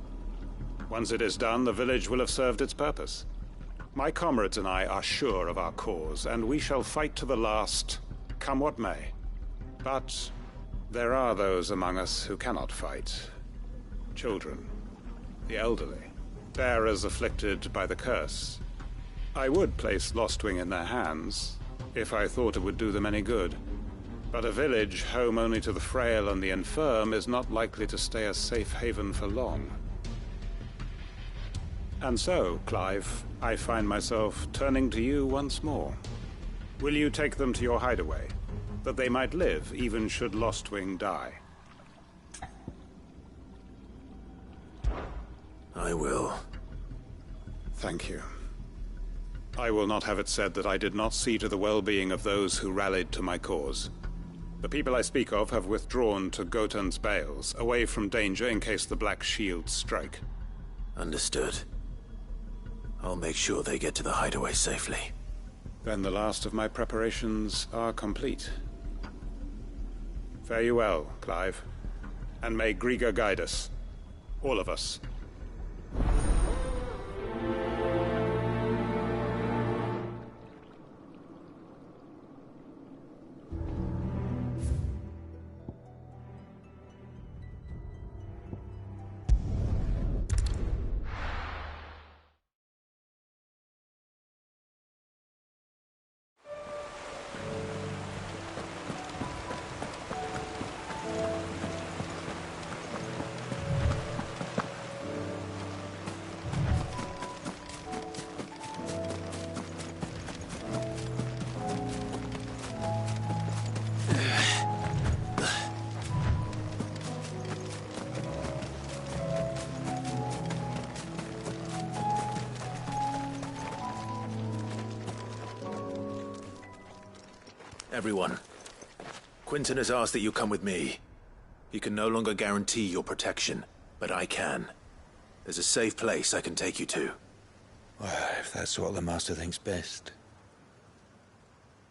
Once it is done, the village will have served its purpose. My comrades and I are sure of our cause, and we shall fight to the last, come what may. But there are those among us who cannot fight. Children, the elderly, bearers afflicted by the curse. I would place Lostwing in their hands, if I thought it would do them any good. But a village home only to the frail and the infirm is not likely to stay a safe haven for long. And so, Clive, I find myself turning to you once more. Will you take them to your hideaway, that they might live even should Lostwing die? I will. Thank you. I will not have it said that I did not see to the well-being of those who rallied to my cause. The people I speak of have withdrawn to Gotan's Bales, away from danger in case the Black Shields strike. Understood. I'll make sure they get to the hideaway safely. Then the last of my preparations are complete. Fare you well, Clive. And may Griga guide us. All of us. Everyone, Quinton has asked that you come with me. He can no longer guarantee your protection, but I can. There's a safe place I can take you to. Well, if that's what the Master thinks best.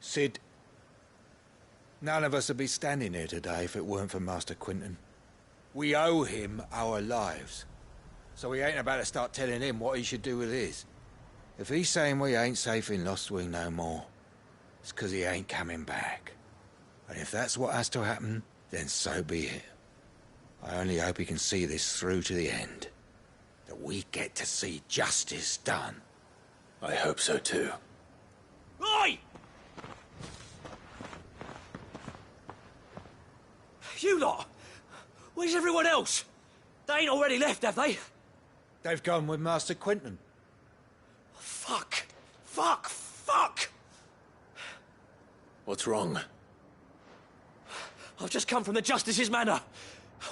Cid, none of us would be standing here today if it weren't for Master Quinton. We owe him our lives. So we ain't about to start telling him what he should do with his. If he's saying we ain't safe in Lostwing no more, it's 'cause he ain't coming back. And if that's what has to happen, then so be it. I only hope he can see this through to the end. That we get to see justice done. I hope so too. Oi! You lot! Where's everyone else? They ain't already left, have they? They've gone with Master Quinton. Fuck! Fuck! Fuck! What's wrong? I've just come from the Justice's Manor.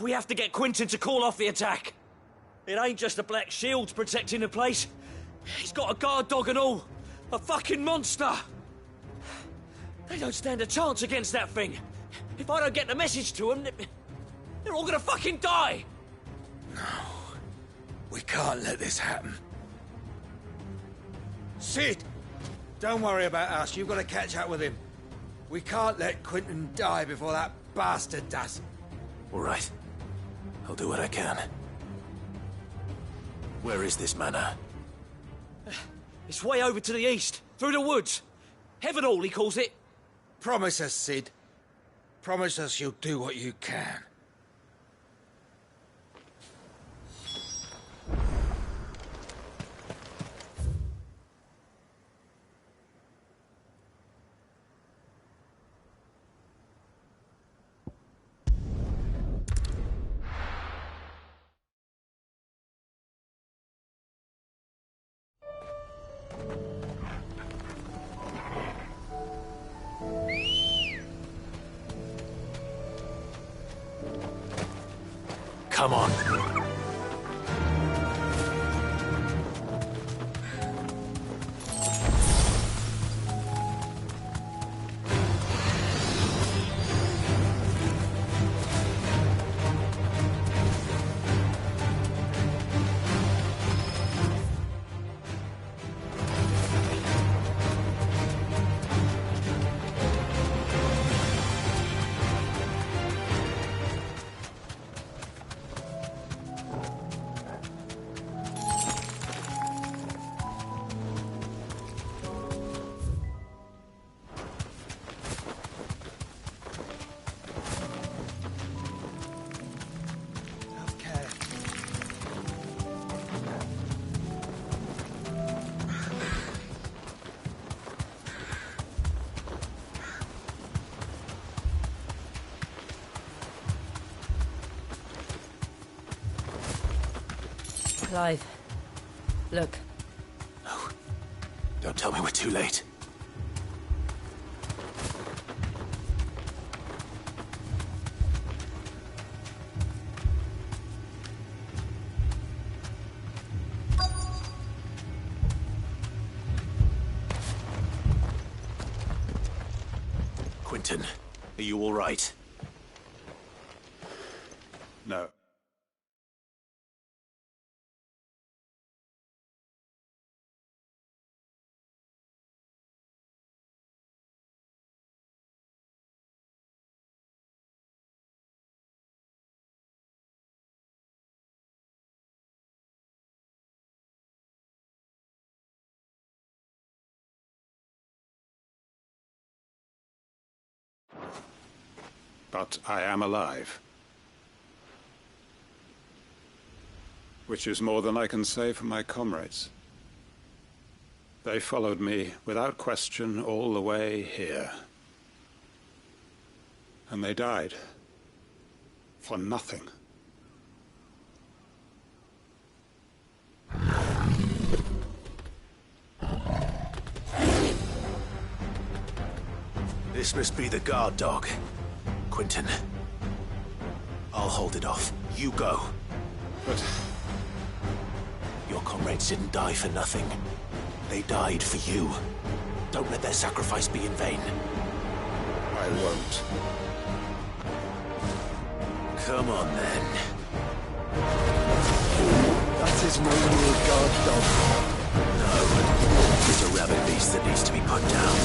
We have to get Quinton to call off the attack. It ain't just the Black Shields protecting the place. He's got a guard dog and all. A fucking monster. They don't stand a chance against that thing. If I don't get the message to them, they're all gonna fucking die. No. We can't let this happen. Cid! Don't worry about us. You've got to catch up with him. We can't let Quinton die before that bastard does. All right. I'll do what I can. Where is this manor? It's way over to the east, through the woods. Heavenhall, he calls it. Promise us, Cid. Promise us you'll do what you can. Come on. Clive, look. No. Don't tell me we're too late. Quentin, are you all right? No. But I am alive. Which is more than I can say for my comrades. They followed me without question all the way here. And they died. For nothing. This must be the guard dog. Quentin. I'll hold it off. You go. But... your comrades didn't die for nothing. They died for you. Don't let their sacrifice be in vain. I won't. Come on, then. That is no real guard dog. No. It's a rabid beast that needs to be put down.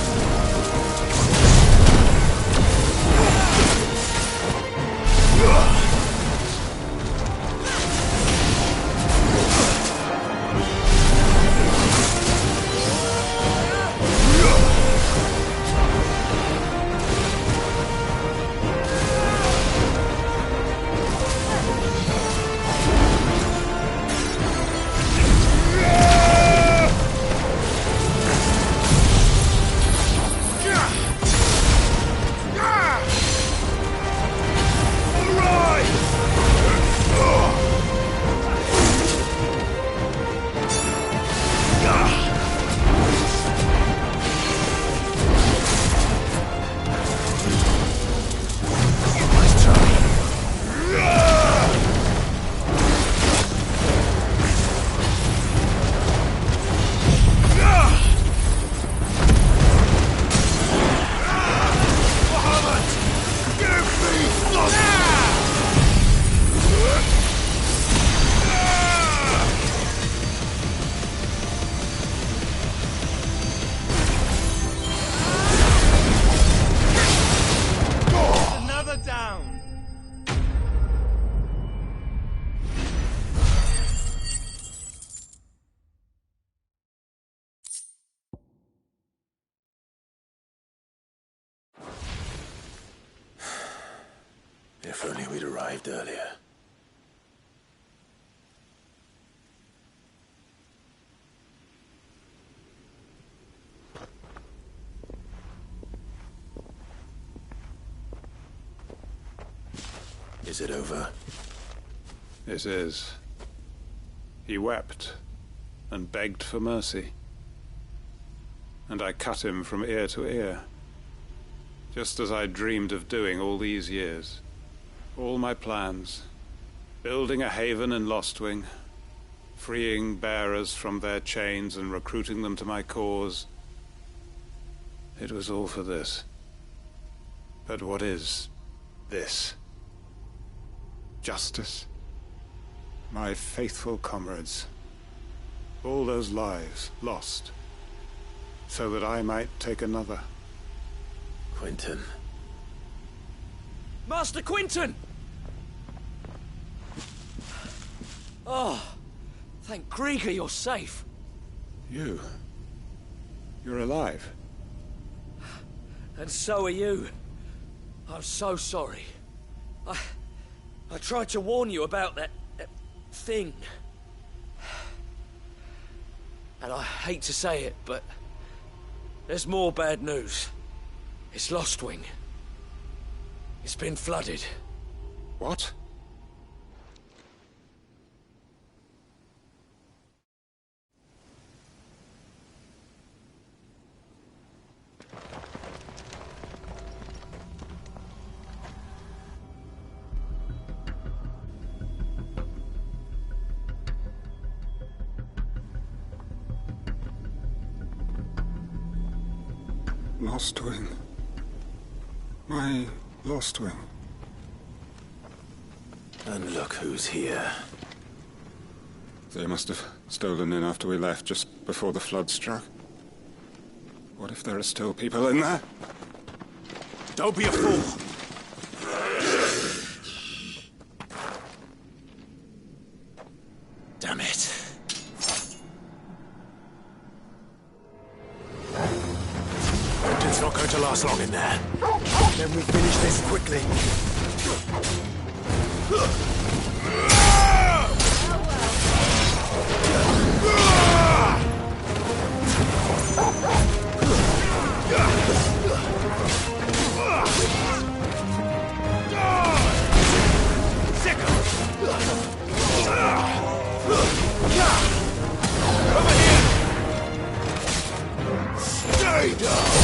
If only we'd arrived earlier. Is it over? It is. He wept and begged for mercy. And I cut him from ear to ear. Just as I dreamed of doing all these years. All my plans. Building a haven in Lostwing. Freeing bearers from their chains and recruiting them to my cause. It was all for this. But what is this? Justice? My faithful comrades. All those lives lost. So that I might take another. Quentin. Master Quentin! Oh, thank Grieger you're safe. You're alive. And so are you. I'm so sorry. I tried to warn you about that thing. And I hate to say it, but there's more bad news. It's Lostwing. It's been flooded. What? Lost Wing. My Lost Wing. And look who's here. They must have stolen in after we left, just before the flood struck. What if there are still people in there? Don't be a fool! Damn it. It's not going to last long in there. Then we finish this quickly. Stay down!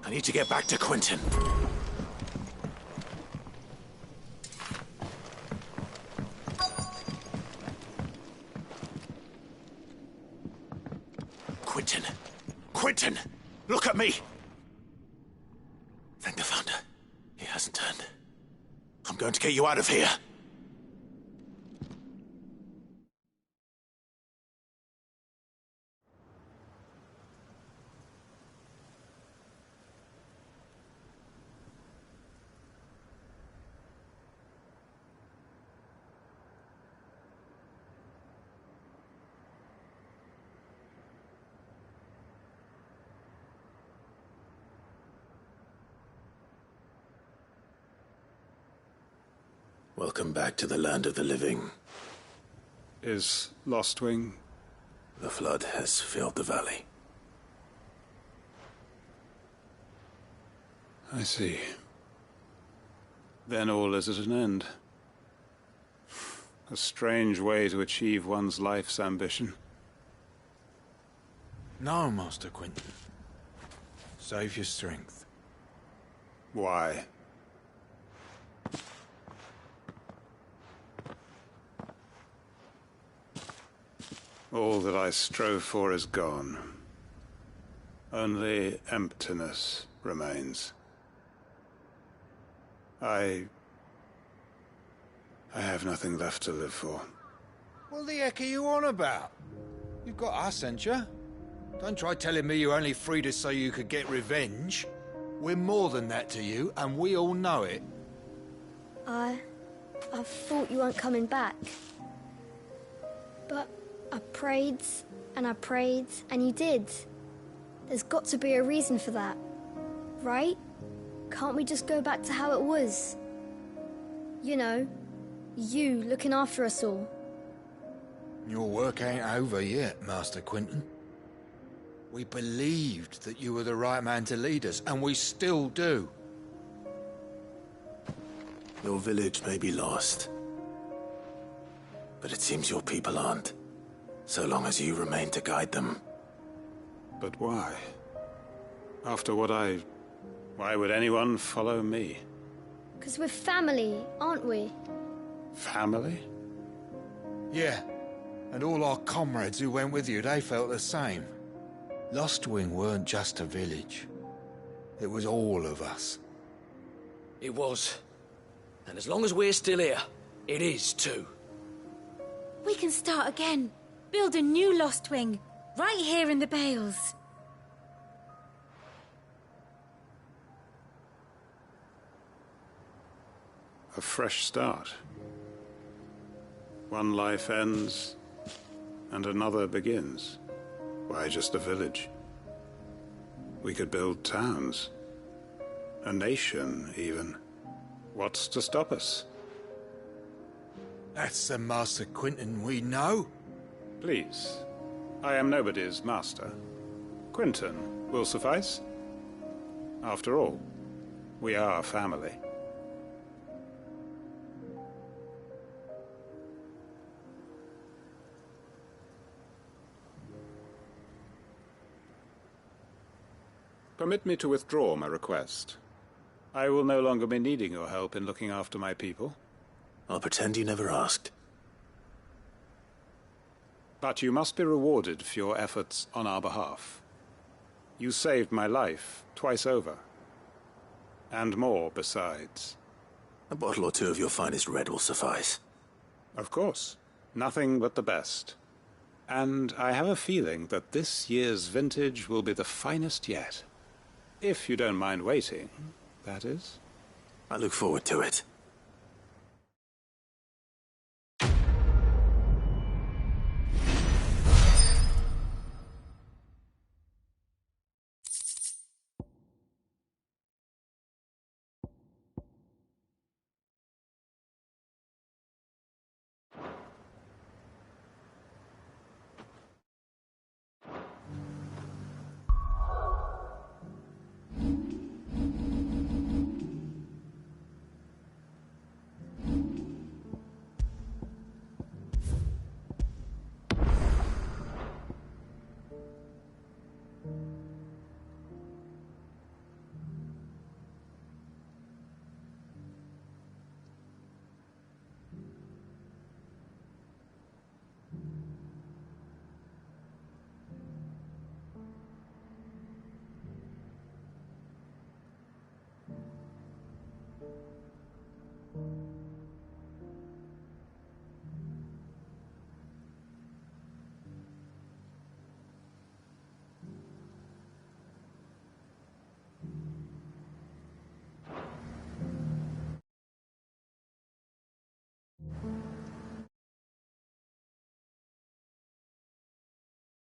I need to get back to Quentin. Quentin! Quentin! Look at me! Thank the Founder. He hasn't turned. I'm going to get you out of here. Welcome back to the land of the living. Is Lost Wing? The flood has filled the valley. I see. Then all is at an end. A strange way to achieve one's life's ambition. No, Master Quentin. Save your strength. Why? All that I strove for is gone. Only emptiness remains. I have nothing left to live for. What the heck are you on about? You've got us, ain't you? Don't try telling me you only freed us so you could get revenge. We're more than that to you, and we all know it. I thought you weren't coming back. But I prayed, and you did. There's got to be a reason for that, right? Can't we just go back to how it was? You know, you looking after us all. Your work ain't over yet, Master Quinton. We believed that you were the right man to lead us, and we still do. Your village may be lost, but it seems your people aren't, so long as you remain to guide them. But why? After what why would anyone follow me? 'Cause we're family, aren't we? Family? Yeah, and all our comrades who went with you, they felt the same. Lostwing weren't just a village. It was all of us. It was. And as long as we're still here, it is too. We can start again. Build a new Lost Wing, right here in the Bales. A fresh start. One life ends, and another begins. Why just a village? We could build towns. A nation, even. What's to stop us? That's the Master Quinton we know. Please. I am nobody's master. Quinton will suffice. After all, we are family. Permit me to withdraw my request. I will no longer be needing your help in looking after my people. I'll pretend you never asked. But you must be rewarded for your efforts on our behalf. You saved my life twice over. And more besides. A bottle or two of your finest red will suffice. Of course. Nothing but the best. And I have a feeling that this year's vintage will be the finest yet. If you don't mind waiting, that is. I look forward to it.